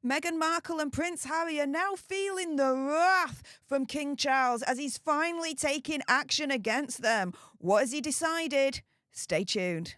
Meghan Markle and Prince Harry are now feeling the wrath from King Charles as he's finally taking action against them. What has he decided? Stay tuned.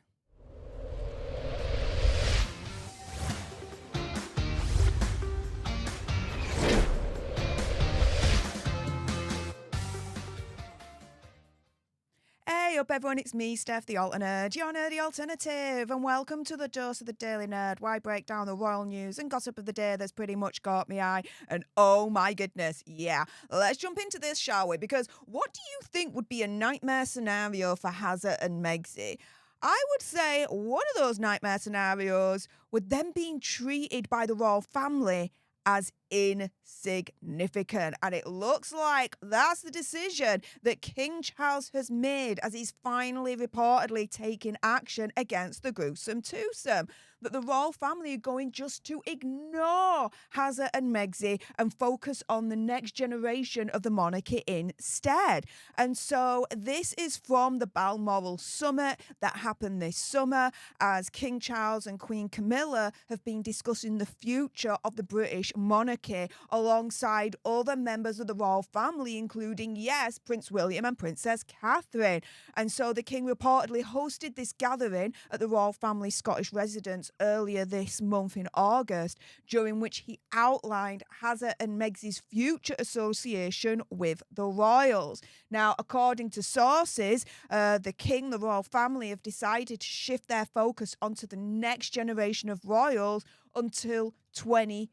Hey up everyone, it's me, Stef, the Alter Nerd, your nerdy alternative, and welcome to the Dose of the Daily Nerd, where I break down the royal news and gossip of the day that's pretty much caught me eye. And oh my goodness, yeah, let's jump into this, shall we? Because what do you think would be a nightmare scenario for Hazard and Megxie? I would say one of those nightmare scenarios with them being treated by the royal family as insignificant. And it looks like that's the decision that King Charles has made as he's finally reportedly taking action against the gruesome twosome. That the royal family are going just to ignore Hazard and Megxie and focus on the next generation of the monarchy instead. And so this is from the Balmoral summit that happened this summer as King Charles and Queen Camilla have been discussing the future of the British monarchy alongside other members of the royal family, including, yes, Prince William and Princess Catherine. And so the king reportedly hosted this gathering at the royal family Scottish residence earlier this month in August, during which he outlined Hazard and Megxie's future association with the royals. Now, according to sources, the king, the royal family have decided to shift their focus onto the next generation of royals until 2030.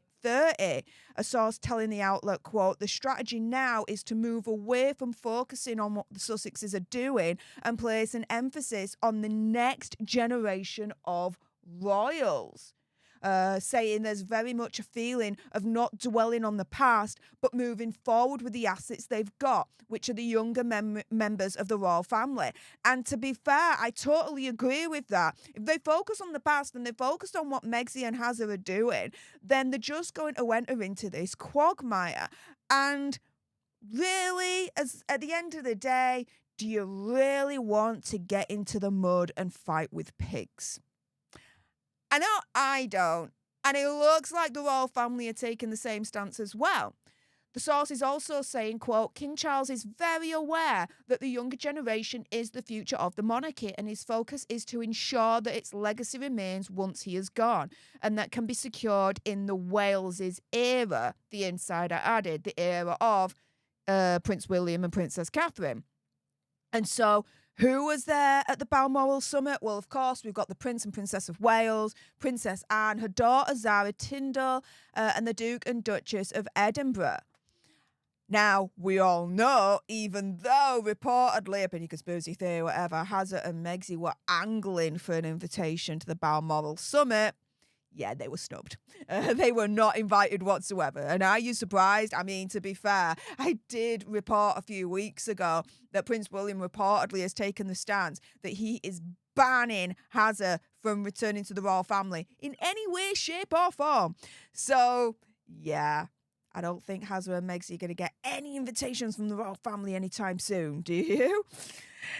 A source telling the outlet, quote, "The strategy now is to move away from focusing on what the Sussexes are doing and place an emphasis on the next generation of royals." Saying there's very much a feeling of not dwelling on the past, but moving forward with the assets they've got, which are the younger members of the royal family. And to be fair, I totally agree with that. If they focus on the past and they focus on what Megxie and Hazard are doing, then they're just going to enter into this quagmire. And really, at the end of the day, do you really want to get into the mud and fight with pigs? I know I don't. And it looks like the royal family are taking the same stance as well. The source is also saying, quote, "King Charles is very aware that the younger generation is the future of the monarchy, and his focus is to ensure that its legacy remains once he is gone, and that can be secured in the Wales's era," the insider added, the era of Prince William and Princess Catherine. And so who was there at the Balmoral summit? Well, of course, we've got the Prince and Princess of Wales, Princess Anne, her daughter Zara Tindall, and the Duke and Duchess of Edinburgh. Now, we all know, even though reportedly, opinion conspiracy theory, whatever, Hazard and Megxie were angling for an invitation to the Balmoral summit, yeah, they were snubbed. They were not invited whatsoever. And are you surprised? I mean, to be fair, I did report a few weeks ago that Prince William reportedly has taken the stance that he is banning Hazard from returning to the royal family in any way, shape or form. So, yeah, I don't think Hazard and Megxie are going to get any invitations from the royal family anytime soon, do you?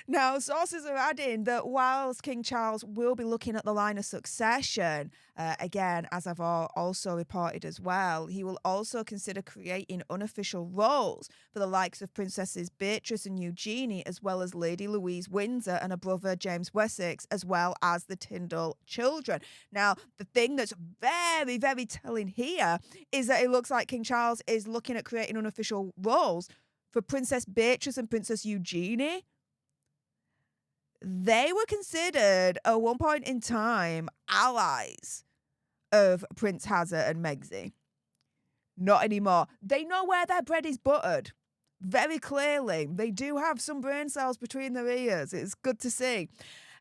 Now, sources are adding that whilst King Charles will be looking at the line of succession, again, as I've also reported as well, he will also consider creating unofficial roles for the likes of Princesses Beatrice and Eugenie, as well as Lady Louise Windsor and her brother James Wessex, as well as the Tindall children. Now, the thing that's very, very telling here is that it looks like King Charles is looking at creating unofficial roles for Princess Beatrice and Princess Eugenie. They were considered, at one point in time, allies of Prince Hazard and Megxie. Not anymore. They know where their bread is buttered. Very clearly. They do have some brain cells between their ears. It's good to see.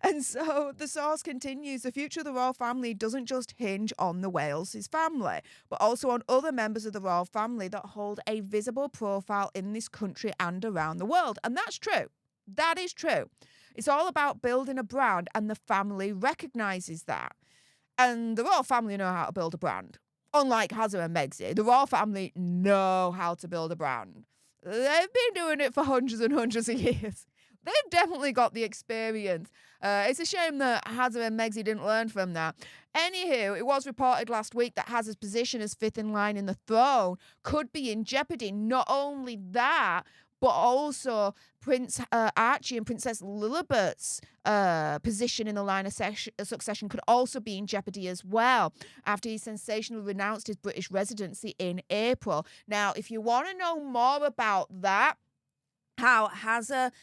And so the source continues, the future of the royal family doesn't just hinge on the Wales' family, but also on other members of the royal family that hold a visible profile in this country and around the world. And that's true. That is true. It's all about building a brand, and the family recognises that. And the royal family know how to build a brand. Unlike Hazard and Megxie, the royal family know how to build a brand. They've been doing it for hundreds and hundreds of years. they've definitely got the experience. It's a shame that Hazard and Megxie didn't learn from that. Anywho, it was reported last week that Hazard's position as fifth in line in the throne could be in jeopardy. Not only that, but also Prince Archie and Princess Lilibet's position in the line of succession could also be in jeopardy as well, after he sensationally renounced his British residency in April. Now, if you want to know more about that, how Hazard,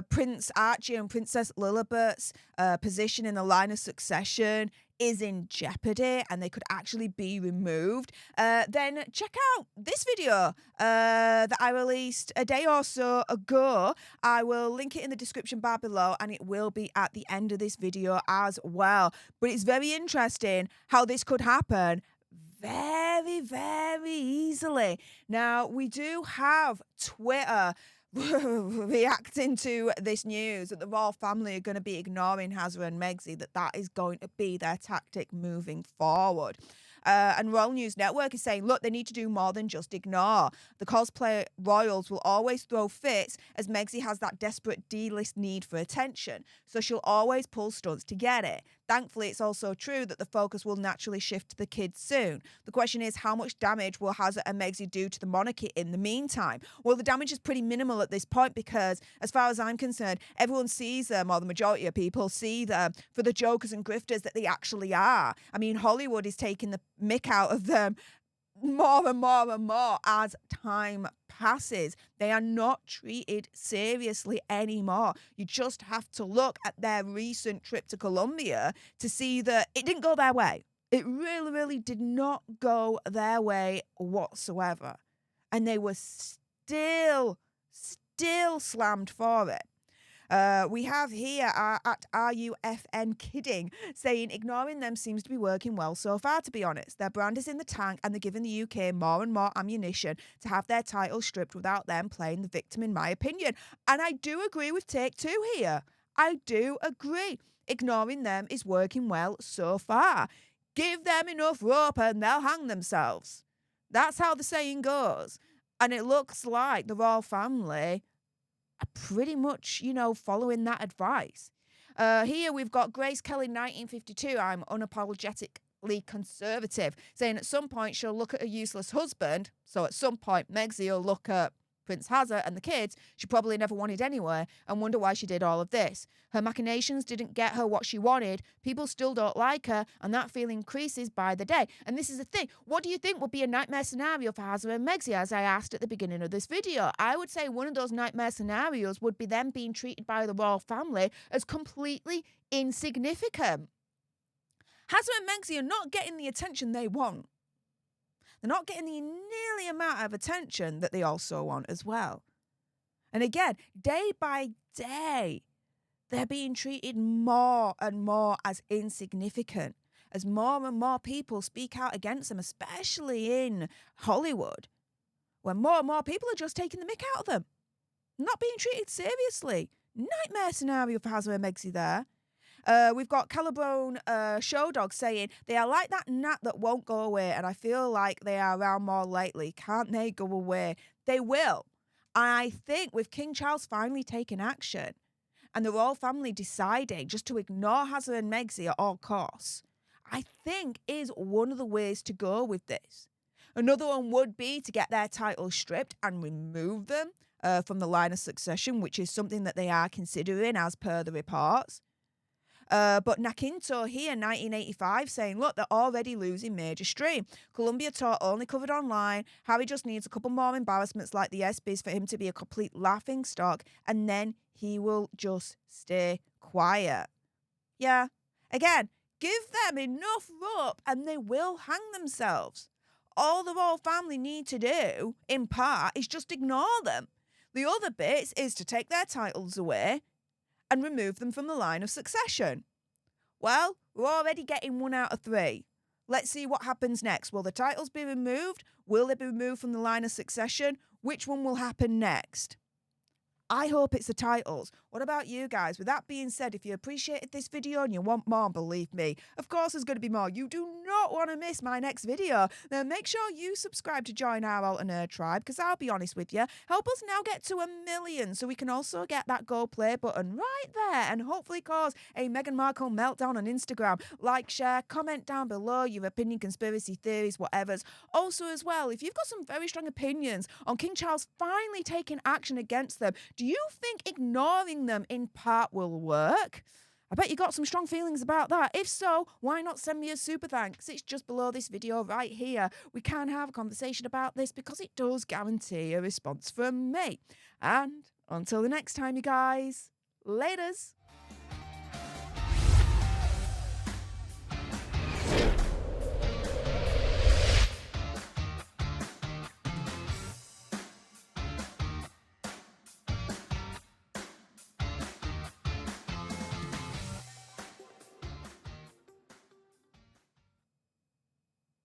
Prince Archie and Princess Lilibet's position in the line of succession is in jeopardy and they could actually be removed, then check out this video that I released a day or so ago. I will link it in the description bar below and it will be at the end of this video as well. But it's very interesting how this could happen very, very easily. Now, we do have Twitter reacting to this news that the royal family are going to be ignoring Hazard and Megxie, that is going to be their tactic moving forward. And Royal News Network is saying, look, they need to do more than just ignore. The cosplay royals will always throw fits as Megxie has that desperate D-list need for attention, so she'll always pull stunts to get it. Thankfully, it's also true that the focus will naturally shift to the kids soon. The question is, how much damage will Hazard and Megxie do to the monarchy in the meantime? Well, the damage is pretty minimal at this point because, as far as I'm concerned, everyone sees them, or the majority of people see them, for the jokers and grifters that they actually are. I mean, Hollywood is taking the mick out of them more and more and more as time passes. They are not treated seriously anymore. You just have to look at their recent trip to Colombia to see that it didn't go their way. It really, really did not go their way whatsoever. And they were still slammed for it. We have here at RUFN Kidding saying ignoring them seems to be working well so far, to be honest. Their brand is in the tank and they're giving the UK more and more ammunition to have their titles stripped without them playing the victim, in my opinion. And I do agree with Take Two here. I do agree. Ignoring them is working well so far. Give them enough rope and they'll hang themselves. That's how the saying goes. And it looks like the royal family pretty much, following that advice. Here we've got Grace Kelly 1952. I'm unapologetically conservative, saying at some point she'll look at a useless husband. So at some point Megxie will look at Prince Hazard and the kids she probably never wanted anyway and wonder why she did all of this. Her machinations didn't get her what she wanted. People still don't like her, and that feeling increases by the day. And this is the thing. What do you think would be a nightmare scenario for Hazard and Megxie, as I asked at the beginning of this video? I would say one of those nightmare scenarios would be them being treated by the royal family as completely insignificant. Hazard and Megxie are not getting the attention they want. They're not getting the nearly amount of attention that they also want as well. And again, day by day, they're being treated more and more as insignificant, as more and more people speak out against them, especially in Hollywood, where more and more people are just taking the mick out of them, not being treated seriously. Nightmare scenario for Hazard and Megxie there. We've got Calibrone Showdog saying, they are like that gnat that won't go away, and I feel like they are around more lately. Can't they go away? They will. I think with King Charles finally taking action and the royal family deciding just to ignore Hazard and Megxie at all costs, I think is one of the ways to go with this. Another one would be to get their titles stripped and remove them from the line of succession, which is something that they are considering as per the reports. But Nakinto here, 1985, saying, look, they're already losing major stream. Columbia tour only covered online. Harry just needs a couple more embarrassments like the ESPYs for him to be a complete laughing stock, and then he will just stay quiet. Yeah. Again, give them enough rope and they will hang themselves. All the royal family need to do, in part, is just ignore them. The other bits is to take their titles away and remove them from the line of succession. Well, we're already getting 1 out of 3. Let's see what happens next. Will the titles be removed? Will they be removed from the line of succession? Which one will happen next? I hope it's the titles. What about you guys? With that being said, if you appreciated this video and you want more, believe me, of course there's going to be more. You do not want to miss my next video. Then make sure you subscribe to join our Alt and Nerd tribe, because I'll be honest with you, help us now get to 1 million so we can also get that go play button right there and hopefully cause a Meghan Markle meltdown on Instagram. Like, share, comment down below your opinion, conspiracy theories, whatever's. Also, as well, if you've got some very strong opinions on King Charles finally taking action against them, do you think ignoring them in part will work? I bet you got some strong feelings about that. If so, why not send me a super thanks? It's just below this video right here. We can have a conversation about this because it does guarantee a response from me. And until the next time, you guys, laters.